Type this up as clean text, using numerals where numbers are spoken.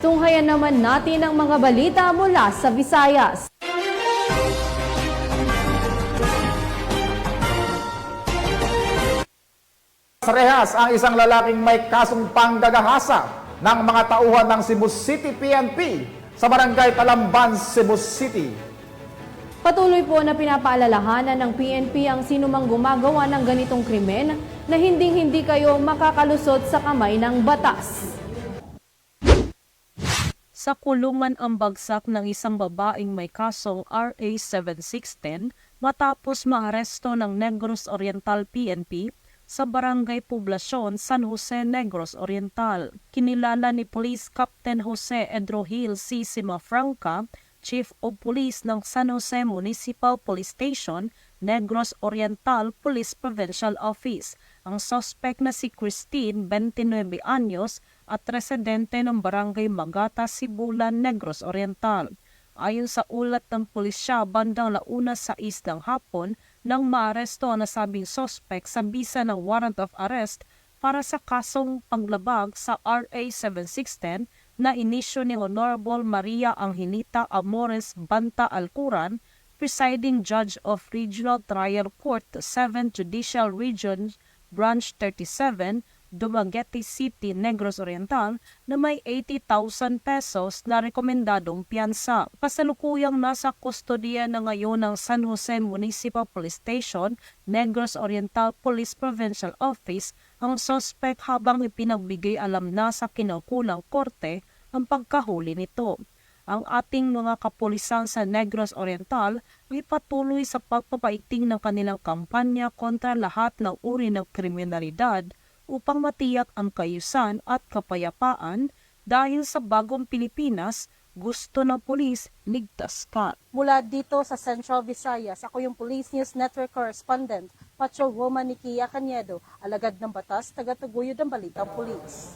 Tunghayan naman natin ang mga balita mula sa Visayas. Sa rehas ang isang lalaking may kasong panggagahasa ng mga tauhan ng Cebu City PNP sa barangay Talamban, Cebu City. Patuloy po na pinapaalalahanan ng PNP ang sinumang gumagawa ng ganitong krimen na hindi kayo makakalusot sa kamay ng batas. Sa kulungan ang bagsak ng isang babaeng may kasong RA 7610 matapos maaresto ng Negros Oriental PNP sa Barangay Poblasyon, San Jose, Negros Oriental. Kinilala ni Police Captain Jose Edrohil C. Simafranca, Chief of Police ng San Jose Municipal Police Station, Negros Oriental Police Provincial Office. Ang suspect na si Christine, 29 anyos, at residente ng Barangay Magata, Sibulan, Negros Oriental. Ayon sa ulat ng pulisya, bandang 1:06 ng hapon nang maaresto ang nasabing suspect sa bisa ng warrant of arrest para sa kasong panglabag sa RA 7610 na inisyo ni Honorable Maria Angelita Amores Banta Alcuran, presiding judge of Regional Trial Court 7 Judicial Region Branch 37, Dumaguete City, Negros Oriental na may 80,000 pesos na rekomendadong piyansa. Kasalukuyang nasa kustodiya na ngayon ng San Jose Municipal Police Station, Negros Oriental Police Provincial Office ang suspect habang ipinagbigay alam na sa kinaukulang korte ang pagkahuli nito. Ang ating mga kapulisan sa Negros Oriental ay patuloy sa pagpapaigting ng kanilang kampanya kontra lahat ng uri ng kriminalidad upang matiyak ang kaayusan at kapayapaan dahil sa bagong Pilipinas, gusto ng pulis, ligtas ka. Mula dito sa Central Visayas, ako yung Police News Network Correspondent, Patrolwoman Nikia Caniedo, alagad ng batas, tagataguyod ng balitang pulis.